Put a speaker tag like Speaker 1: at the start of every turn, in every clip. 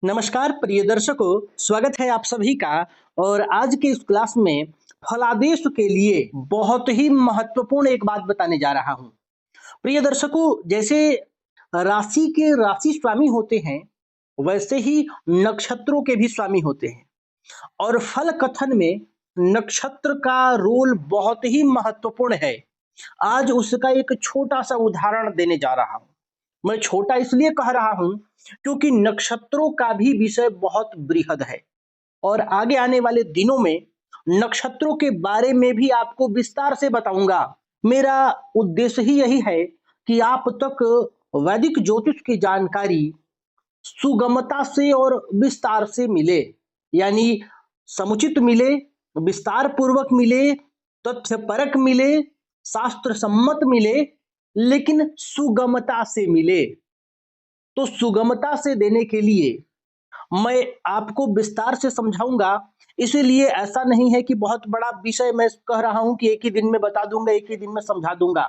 Speaker 1: नमस्कार प्रिय दर्शकों, स्वागत है आप सभी का। और आज के इस क्लास में फलादेश के लिए बहुत ही महत्वपूर्ण एक बात बताने जा रहा हूँ। प्रिय दर्शकों, जैसे राशि के राशि स्वामी होते हैं, वैसे ही नक्षत्रों के भी स्वामी होते हैं। और फल कथन में नक्षत्र का रोल बहुत ही महत्वपूर्ण है। आज उसका एक छोटा सा उदाहरण देने जा रहा हूँ। मैं छोटा इसलिए कह रहा हूँ क्योंकि नक्षत्रों का भी विषय बहुत बृहद है और आगे आने वाले दिनों में नक्षत्रों के बारे में भी आपको विस्तार से बताऊंगा। मेरा उद्देश्य ही यही है कि आप तक वैदिक ज्योतिष की जानकारी सुगमता से और विस्तार से मिले, यानी समुचित मिले, विस्तार पूर्वक मिले, तथ्य परक मिले, शास्त्र सम्मत मिले, लेकिन सुगमता से मिले। तो सुगमता से देने के लिए मैं आपको विस्तार से समझाऊंगा। इसीलिए ऐसा नहीं है कि बहुत बड़ा विषय मैं कह रहा हूं कि एक ही दिन में बता दूंगा, एक ही दिन में समझा दूंगा।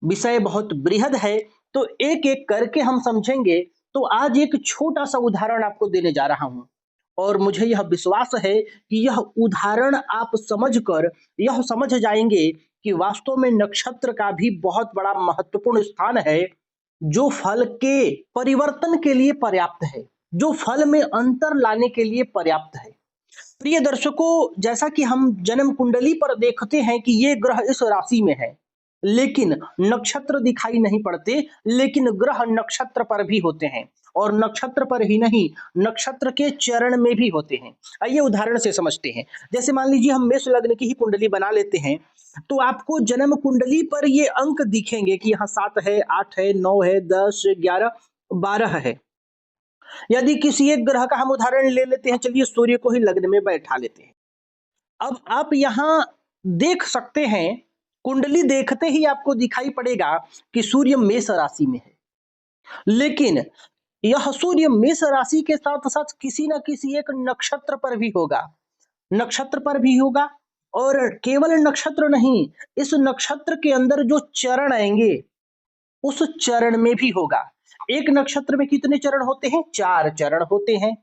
Speaker 1: विषय बहुत बृहद है, तो एक एक करके हम समझेंगे। तो आज एक छोटा सा उदाहरण आपको देने जा रहा हूं और मुझे यह विश्वास है कि यह उदाहरण आप समझकर यह समझ जाएंगे कि वास्तव में नक्षत्र का भी बहुत बड़ा महत्वपूर्ण स्थान है, जो फल के परिवर्तन के लिए पर्याप्त है, जो फल में अंतर लाने के लिए पर्याप्त है। प्रिय दर्शकों, जैसा कि हम जन्म कुंडली पर देखते हैं कि ये ग्रह इस राशि में है, लेकिन नक्षत्र दिखाई नहीं पड़ते, लेकिन ग्रह नक्षत्र पर भी होते हैं और नक्षत्र पर ही नहीं, नक्षत्र के चरण में भी होते हैं। आइए उदाहरण से समझते हैं। जैसे मान लीजिए हम मेष लग्न की ही कुंडली बना लेते हैं, तो आपको जन्म कुंडली पर ये अंक दिखेंगे कि यहाँ 7 है, 8 है, 9 है, 10, 11, 12 है। यदि किसी एक ग्रह का हम उदाहरण ले लेते हैं, चलिए सूर्य को ही लग्न में बैठा लेते हैं। अब आप यहां देख सकते हैं, कुंडली देखते ही आपको दिखाई पड़ेगा कि सूर्य मेष राशि में है, लेकिन यह सूर्य मेष राशि के साथ साथ किसी न किसी एक नक्षत्र पर भी होगा, नक्षत्र पर भी होगा। और केवल नक्षत्र नहीं, इस नक्षत्र के अंदर जो चरण आएंगे उस चरण में भी होगा। एक नक्षत्र में कितने चरण होते हैं? 4 चरण होते हैं।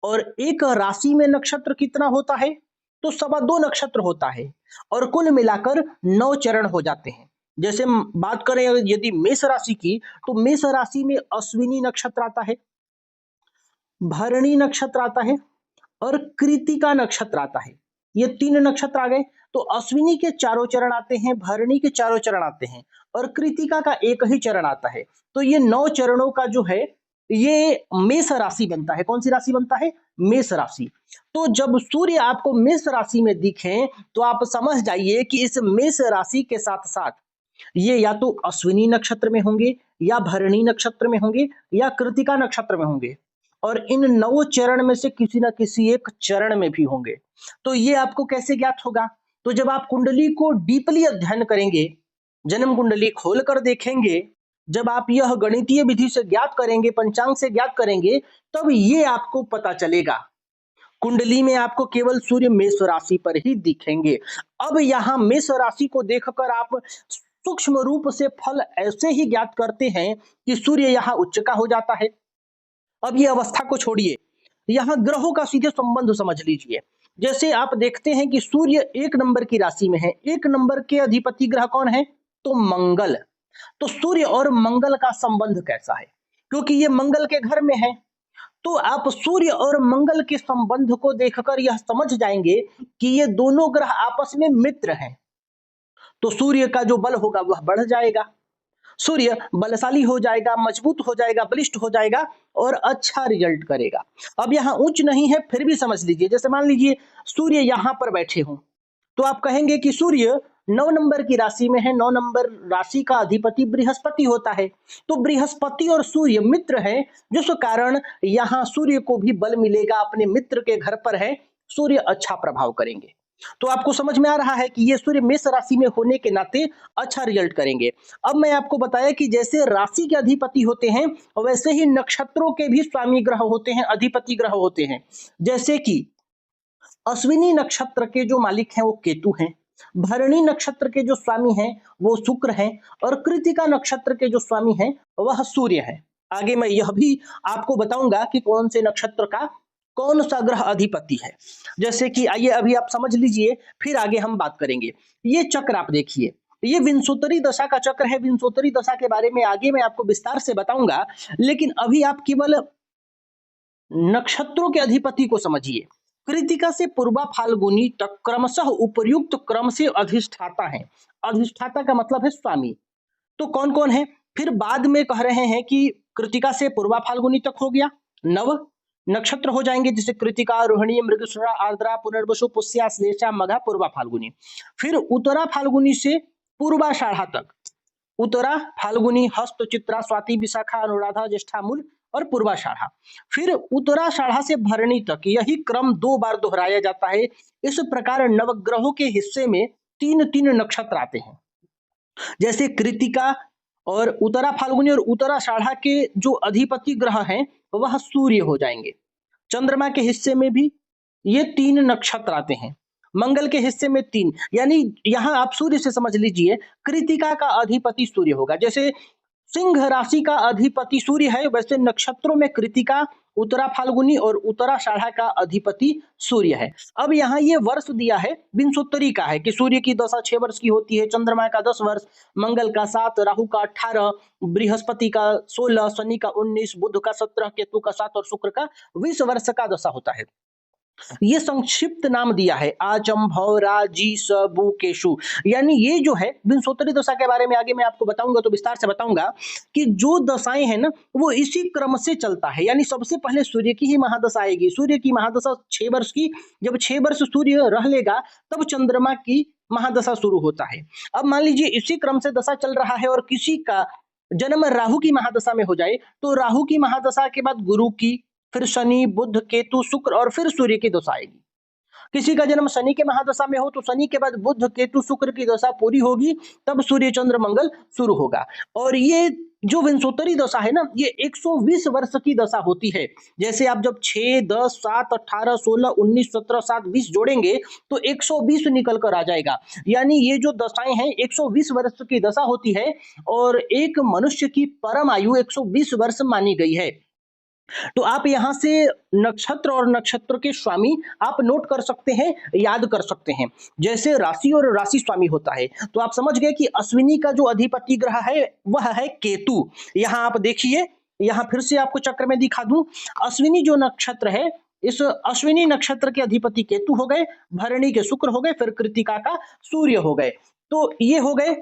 Speaker 1: और एक राशि में नक्षत्र कितना होता है? तो 2.25 नक्षत्र होता है और कुल मिलाकर 9 चरण हो जाते हैं। जैसे हम बात करें यदि मेष राशि की, तो मेष राशि में अश्विनी नक्षत्र आता है, भरणी नक्षत्र आता है और कृतिका नक्षत्र आता है। ये 3 नक्षत्र आ गए। तो अश्विनी के चारों चरण आते हैं, भरणी के चारों चरण आते हैं और कृतिका का एक ही चरण आता है। तो ये 9 चरणों का जो है, ये मेष राशि बनता है। कौन सी राशि बनता है? मेष राशि। तो जब सूर्य आपको मेष राशि में दिखे, तो आप समझ जाइए कि इस मेष राशि के साथ साथ ये या तो अश्विनी नक्षत्र में होंगे, या भरणी नक्षत्र में होंगे, या कृतिका नक्षत्र में होंगे। और इन 9 चरण में से किसी न किसी एक चरण में भी होंगे। तो ये आपको कैसे ज्ञात होगा? तो जब आप कुंडली को डीपली अध्ययन करेंगे, जन्म कुंडली खोलकर देखेंगे, जब आप यह गणितीय विधि से ज्ञात करेंगे, पंचांग से ज्ञात करेंगे, तब ये आपको पता चलेगा। कुंडली में आपको केवल सूर्य मेष राशि पर ही दिखेंगे। अब यहाँ मेष राशि को देखकर आप सूक्ष्म रूप से फल ऐसे ही ज्ञात करते हैं कि सूर्य यहाँ उच्च का हो जाता है। अब ये अवस्था को छोड़िए, यहाँ ग्रहों का सीधे संबंध समझ लीजिए। जैसे आप देखते हैं कि सूर्य 1 नंबर की राशि में है, 1 नंबर के अधिपति ग्रह कौन है? तो मंगल। तो सूर्य और मंगल का संबंध कैसा है? क्योंकि ये मंगल के घर में है, तो आप सूर्य और मंगल के संबंध को देखकर यह समझ जाएंगे कि ये दोनों ग्रह आपस में मित्र हैं। तो सूर्य का जो बल होगा वह बढ़ जाएगा, सूर्य बलशाली हो जाएगा, मजबूत हो जाएगा, बलिष्ठ हो जाएगा और अच्छा रिजल्ट करेगा। अब यहाँ उच्च नहीं है, फिर भी समझ लीजिए। जैसे मान लीजिए सूर्य यहाँ पर बैठे हों, तो आप कहेंगे कि सूर्य 9 नंबर की राशि में है। 9 नंबर राशि का अधिपति बृहस्पति होता है। तो बृहस्पति और सूर्य मित्र है, जिस कारण यहाँ सूर्य को भी बल मिलेगा, अपने मित्र के घर पर है, सूर्य अच्छा प्रभाव करेंगे। तो आपको समझ में आ रहा है कि ये सूर्य मेष राशि में होने के नाते अच्छा रिजल्ट करेंगे। अब मैं आपको बताया कि जैसे राशि के अधिपति होते हैं, वैसे ही नक्षत्रों के भी स्वामी ग्रह होते हैं, अधिपति ग्रह होते हैं। जैसे कि अश्विनी नक्षत्र के जो मालिक हैं वो केतु हैं, भरणी नक्षत्र के जो स्वामी हैं वो शुक्र हैं और कृतिका नक्षत्र के जो स्वामी हैं वह सूर्य हैं। आगे मैं यह भी आपको बताऊंगा कि कौन से नक्षत्र का कौन सा ग्रह अधिपति है। जैसे कि आइए अभी आप समझ लीजिए, फिर आगे हम बात करेंगे। ये चक्र आप देखिए, ये विंशोत्तरी दशा का चक्र है। विंशोत्तरी दशा के बारे में आगे मैं आपको विस्तार से बताऊंगा, लेकिन अभी आप केवल नक्षत्रों के अधिपति को समझिए। कृतिका से पूर्वा फाल्गुनी तक क्रमशः उपर्युक्त क्रम से अधिष्ठाता है। अधिष्ठाता का मतलब है स्वामी। तो कौन कौन है? फिर बाद में कह रहे हैं कि कृतिका से पूर्वा फाल्गुनी तक हो गया, नव नक्षत्र हो जाएंगे, जैसे कृतिका, रोहिणी, मृगशिरा, आर्द्रा, पुनर्वसु, पुष्या, श्लेषा, मघा, पूर्वा फाल्गुनी। फिर उत्तरा फाल्गुनी से पूर्वाषाढ़ा तक, उत्तरा फाल्गुनी, हस्त, चित्रा, स्वाति, विशाखा, अनुराधा, ज्येष्ठा, मूल और पूर्वाषाढ़ा। फिर उत्तराषाढ़ा से भरणी तक यही क्रम 2 बार दोहराया जाता है। इस प्रकार नवग्रहों के हिस्से में 3-3 नक्षत्र आते हैं। जैसे कृतिका और उत्तरा फाल्गुनी और उत्तराषाढ़ा के जो अधिपति ग्रह हैं वह सूर्य हो जाएंगे। चंद्रमा के हिस्से में भी ये 3 नक्षत्र आते हैं। मंगल के हिस्से में 3, यानी यहां आप सूर्य से समझ लीजिए, कृतिका का अधिपति सूर्य होगा। जैसे सिंह राशि का अधिपति सूर्य है, वैसे नक्षत्रों में कृतिका, उत्तरा फाल्गुनी और उत्तराषाढ़ा का अधिपति सूर्य है। अब यहाँ ये वर्ष दिया है विंशोत्तरी का है कि सूर्य की दशा 6 वर्ष की होती है, चंद्रमा का 10 वर्ष, मंगल का 7, राहु का 18, बृहस्पति का 16, शनि का 19, बुध का 17, केतु का 7 और शुक्र का 20 वर्ष का दशा होता है। ये संक्षिप्त नाम दिया है आचम, भव, राजी, सबु, केशु। यानी ये जो है विंशोत्तरी दशा के बारे में आगे मैं आपको बताऊंगा, तो विस्तार से बताऊंगा कि जो दशाएं हैं ना वो इसी क्रम से चलता है। यानी सबसे पहले सूर्य की ही महादशा आएगी। सूर्य की महादशा 6 वर्ष की, जब 6 वर्ष सूर्य रह लेगा तब चंद्रमा की महादशा शुरू होता है। अब मान लीजिए इसी क्रम से दशा चल रहा है और किसी का जन्म राहु की महादशा में हो जाए, तो राहु की महादशा के बाद गुरु की, फिर शनि, बुध, केतु, शुक्र और फिर सूर्य की दशा आएगी। किसी का जन्म शनि के महादशा में हो तो शनि के बाद बुध, केतु, शुक्र की दशा पूरी होगी, तब सूर्य, चंद्र, मंगल शुरू होगा। और ये जो विंशोत्तरी दशा है ना, ये 120 वर्ष की दशा होती है। जैसे आप जब 6, 10, 7, 18, 16, 19, 17, 7, 20 जोड़ेंगे तो 120 निकल कर आ जाएगा। यानी ये जो दशाएं हैं 120 वर्ष की दशा होती है और एक मनुष्य की परम आयु 120 वर्ष मानी गई है। तो आप यहां से नक्षत्र और नक्षत्र के स्वामी आप नोट कर सकते हैं, याद कर सकते हैं। जैसे राशि और राशि स्वामी होता है, तो आप समझ गए कि अश्विनी का जो अधिपति ग्रह है वह है केतु। यहां आप देखिए, यहां फिर से आपको चक्र में दिखा दूं, अश्विनी जो नक्षत्र है, इस अश्विनी नक्षत्र के अधिपति केतु हो गए, भरणी के शुक्र हो गए, फिर कृतिका का सूर्य हो गए। तो ये हो गए।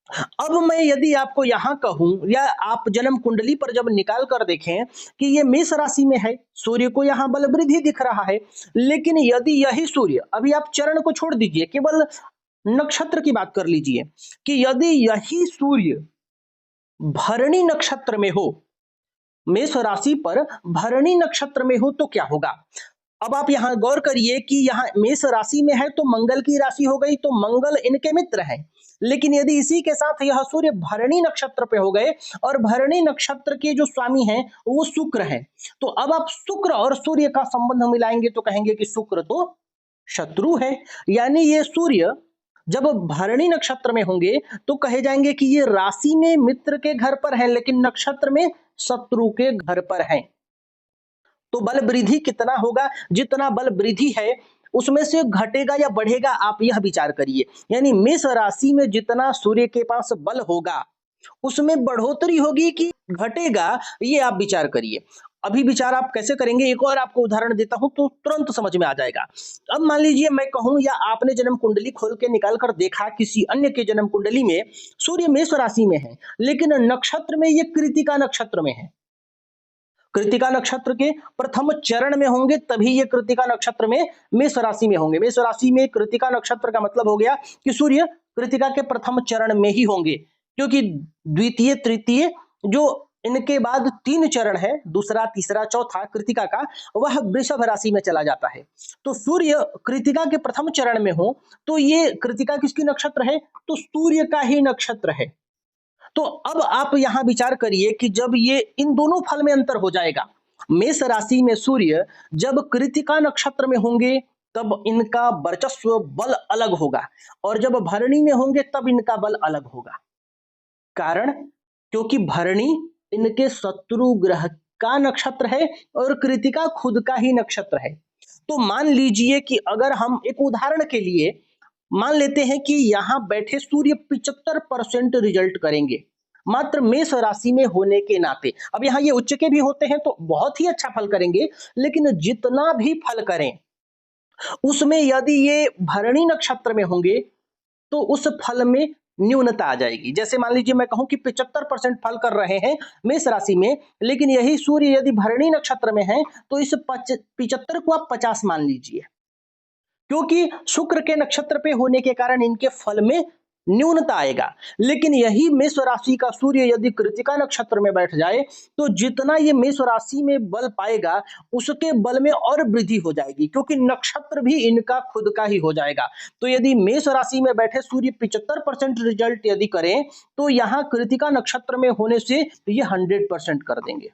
Speaker 1: अब मैं यदि आपको यहां कहूं या आप जन्म कुंडली पर जब निकाल कर देखें कि ये मेष राशि में है, सूर्य को यहां बल वृद्धि दिख रहा है, लेकिन यदि यही सूर्य, अभी आप चरण को छोड़ दीजिए, केवल नक्षत्र की बात कर लीजिए कि यदि यही सूर्य भरणी नक्षत्र में हो, मेष राशि पर भरणी नक्षत्र में हो तो क्या होगा। अब आप यहां गौर करिए कि यहां मेष राशि में है तो मंगल की राशि हो गई, तो मंगल इनके मित्र हैं। लेकिन यदि इसी के साथ यह सूर्य भरणी नक्षत्र पे हो गए और भरणी नक्षत्र के जो स्वामी हैं वो शुक्र हैं, तो अब आप शुक्र और सूर्य का संबंध मिलाएंगे तो कहेंगे कि शुक्र तो शत्रु है। यानी ये सूर्य जब भरणी नक्षत्र में होंगे तो कहे जाएंगे कि ये राशि में मित्र के घर पर है, लेकिन नक्षत्र में शत्रु के घर पर है। तो बल वृद्धि कितना होगा, जितना बल वृद्धि है उसमें से घटेगा या बढ़ेगा, आप यह विचार करिए। यानी मेष राशि में जितना सूर्य के पास बल होगा उसमें बढ़ोतरी होगी कि घटेगा, ये आप विचार करिए। अभी विचार आप कैसे करेंगे, एक और आपको उदाहरण देता हूं तो तुरंत समझ में आ जाएगा। अब मान लीजिए मैं कहूं या आपने जन्म कुंडली खोल के निकाल कर देखा, किसी अन्य के जन्म कुंडली में सूर्य मेष राशि में है, लेकिन नक्षत्र में ये कृतिका नक्षत्र में है। कृतिका नक्षत्र के प्रथम चरण में होंगे तभी ये कृतिका नक्षत्र में मेष राशि में होंगे। मेष राशि में कृतिका नक्षत्र का मतलब हो गया कि सूर्य कृतिका के प्रथम चरण में ही होंगे, क्योंकि द्वितीय, तृतीय जो इनके बाद 3 चरण है, दूसरा, तीसरा, चौथा कृतिका का, वह वृषभ राशि में चला जाता है। तो सूर्य कृतिका के प्रथम चरण में हो तो ये कृतिका किसकी नक्षत्र है, तो सूर्य का ही नक्षत्र है। तो अब आप यहां विचार करिए कि जब ये इन दोनों फल में अंतर हो जाएगा, मेष राशि में सूर्य जब कृतिका नक्षत्र में होंगे तब इनका वर्चस्व बल अलग होगा, और जब भरणी में होंगे तब इनका बल अलग होगा। कारण, क्योंकि भरणी इनके शत्रु ग्रह का नक्षत्र है और कृतिका खुद का ही नक्षत्र है। तो मान लीजिए कि अगर हम एक उदाहरण के लिए मान लेते हैं कि यहां बैठे सूर्य 75% रिजल्ट करेंगे मात्र मेष राशि में होने के नाते। अब यहाँ ये उच्च के भी होते हैं तो बहुत ही अच्छा फल करेंगे, लेकिन जितना भी फल करें उसमें यदि ये भरणी नक्षत्र में होंगे तो उस फल में न्यूनता आ जाएगी। जैसे मान लीजिए मैं कहूं कि 75% फल कर रहे हैं मेष राशि में, लेकिन यही सूर्य यदि भरणी नक्षत्र में है तो इस 75 को आप 50 मान लीजिए, क्योंकि शुक्र के नक्षत्र पे होने के कारण इनके फल में न्यूनता आएगा। लेकिन यही मेष राशि का सूर्य यदि कृतिका नक्षत्र में बैठ जाए तो जितना ये मेष राशि में बल पाएगा उसके बल में और वृद्धि हो जाएगी, क्योंकि नक्षत्र भी इनका खुद का ही हो जाएगा। तो यदि मेष राशि में बैठे सूर्य 75% रिजल्ट यदि करें तो यहाँ कृतिका नक्षत्र में होने से ये 100% कर देंगे।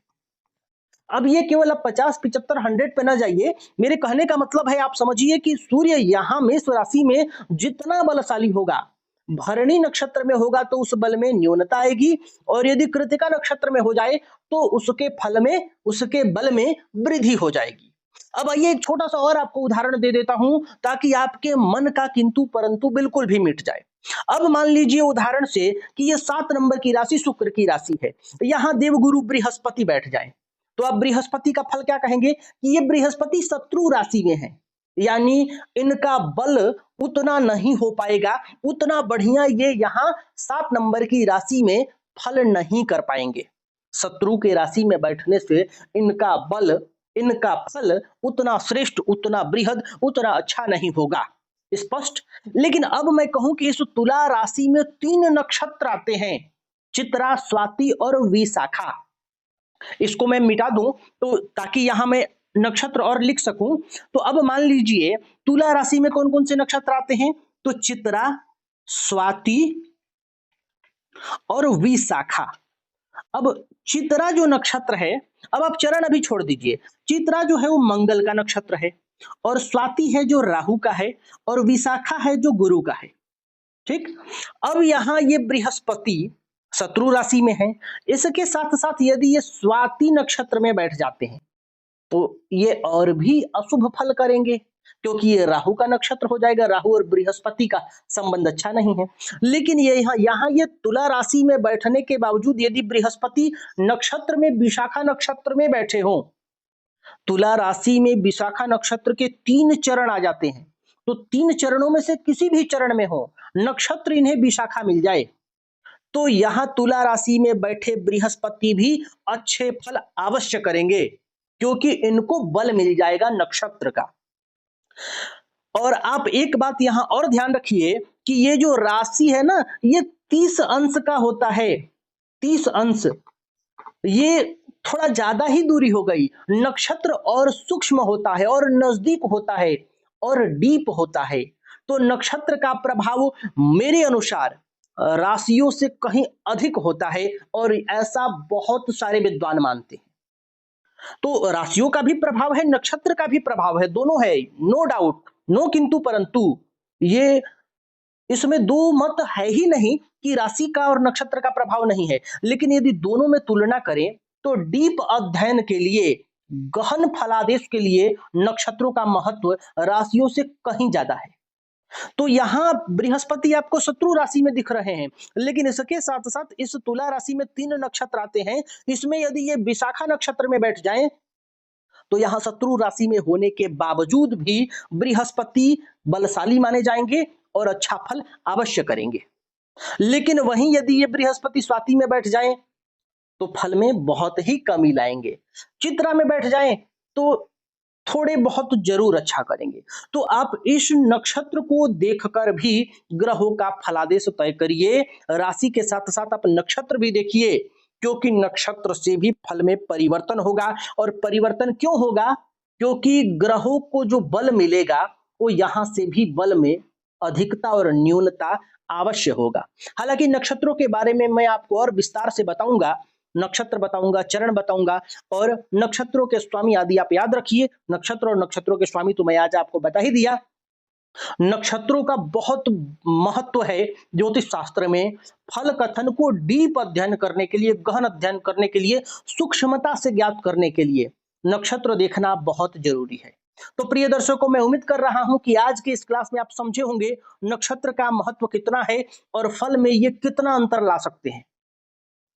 Speaker 1: अब ये केवल अब 50, 75, 100 पे ना जाइए। मेरे कहने का मतलब है आप समझिए कि सूर्य यहां मेष राशि में जितना बलशाली होगा, भरणी नक्षत्र में होगा तो उस बल में न्यूनता आएगी, और यदि कृतिका नक्षत्र में हो जाए तो उसके फल में, उसके बल में वृद्धि हो जाएगी। अब आइए एक छोटा सा और आपको उदाहरण दे देता हूं ताकि आपके मन का किंतु परंतु बिल्कुल भी मिट जाए। अब मान लीजिए उदाहरण से कि ये 7 नंबर की राशि शुक्र की राशि है, यहां देवगुरु बृहस्पति बैठ जाए तो आप बृहस्पति का फल क्या कहेंगे कि ये बृहस्पति शत्रु राशि में है, यानी इनका बल उतना नहीं हो पाएगा, उतना बढ़िया ये यहाँ 7 नंबर की राशि में फल नहीं कर पाएंगे। शत्रु के राशि में बैठने से इनका बल, इनका फल उतना श्रेष्ठ, उतना बृहद, उतना अच्छा नहीं होगा। स्पष्ट। लेकिन अब मैं कहूं कि इस तुला राशि में 3 नक्षत्र आते हैं, चित्रा, स्वाति और विशाखा। इसको मैं मिटा दूं तो ताकि यहां मैं नक्षत्र और लिख सकूं। तो अब मान लीजिए तुला राशि में कौन कौन से नक्षत्र आते हैं, तो चित्रा, स्वाति और विशाखा। अब चित्रा जो नक्षत्र है, अब आप चरण अभी छोड़ दीजिए, चित्रा जो है वो मंगल का नक्षत्र है, और स्वाति है जो राहु का है, और विशाखा है जो गुरु का है। ठीक। अब यहां ये बृहस्पति शत्रु राशि में है, इसके साथ साथ यदि ये स्वाति नक्षत्र में बैठ जाते हैं तो ये और भी अशुभ फल करेंगे, क्योंकि ये राहु का नक्षत्र हो जाएगा। राहु और बृहस्पति का संबंध अच्छा नहीं है। लेकिन ये यहाँ ये तुला राशि में बैठने के बावजूद यदि बृहस्पति नक्षत्र में, विशाखा नक्षत्र में बैठे हों, तुला राशि में विशाखा नक्षत्र के 3 चरण आ जाते हैं, तो 3 चरणों में से किसी भी चरण में हो, नक्षत्र इन्हें विशाखा मिल जाए, तो यहां तुला राशि में बैठे बृहस्पति भी अच्छे फल अवश्य करेंगे, क्योंकि इनको बल मिल जाएगा नक्षत्र का। और आप एक बात यहां और ध्यान रखिए कि ये जो राशि है ना, ये 30 अंश का होता है। 30 अंश, ये थोड़ा ज्यादा ही दूरी हो गई। नक्षत्र और सूक्ष्म होता है और नजदीक होता है और डीप होता है, तो नक्षत्र का प्रभाव मेरे अनुसार राशियों से कहीं अधिक होता है, और ऐसा बहुत सारे विद्वान मानते हैं। तो राशियों का भी प्रभाव है, नक्षत्र का भी प्रभाव है, दोनों है, नो डाउट, नो किंतु परंतु। ये इसमें दो मत है ही नहीं कि राशि का और नक्षत्र का प्रभाव नहीं है। लेकिन यदि दोनों में तुलना करें तो डीप अध्ययन के लिए, गहन फलादेश के लिए नक्षत्रों का महत्व राशियों से कहीं ज्यादा है। तो यहां बृहस्पति आपको शत्रु राशि में दिख रहे हैं, लेकिन इसके साथ साथ इस तुला राशि में 3 नक्षत्र आते हैं। इसमें यदि ये विशाखा नक्षत्र में बैठ जाएं तो यहां शत्रु राशि में होने के बावजूद भी बृहस्पति बलशाली माने जाएंगे और अच्छा फल अवश्य करेंगे। लेकिन वहीं यदि ये बृहस्पति स्वाति में बैठ जाएं तो फल में बहुत ही कमी लाएंगे। चित्रा में बैठ जाएं तो थोड़े बहुत जरूर अच्छा करेंगे। तो आप इस नक्षत्र को देखकर भी ग्रहों का फलादेश तय करिए। राशि के साथ साथ आप नक्षत्र भी देखिए, क्योंकि नक्षत्र से भी फल में परिवर्तन होगा। और परिवर्तन क्यों होगा? क्योंकि ग्रहों को जो बल मिलेगा वो यहां से भी बल में अधिकता और न्यूनता अवश्य होगा। हालांकि नक्षत्रों के बारे में मैं आपको और विस्तार से बताऊंगा, नक्षत्र बताऊंगा, चरण बताऊंगा, और नक्षत्रों के स्वामी आदि आप याद रखिए। नक्षत्र और नक्षत्रों के स्वामी तो मैं आज आपको बता ही दिया। नक्षत्रों का बहुत महत्व है ज्योतिष शास्त्र में। फल कथन को डीप अध्ययन करने के लिए, गहन अध्ययन करने के लिए, सूक्ष्मता से ज्ञात करने के लिए नक्षत्र देखना बहुत जरूरी है। तो प्रिय दर्शकों, मैं उम्मीद कर रहा हूं कि आज की इस क्लास में आप समझे होंगे नक्षत्र का महत्व कितना है और फल में ये कितना अंतर ला सकते हैं।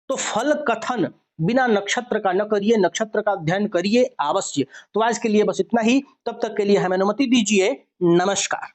Speaker 1: तो फल कथन बिना नक्षत्र का न करिए, नक्षत्र का अध्ययन करिए अवश्य। तो आज के लिए बस इतना ही, तब तक के लिए हमें अनुमति दीजिए। नमस्कार।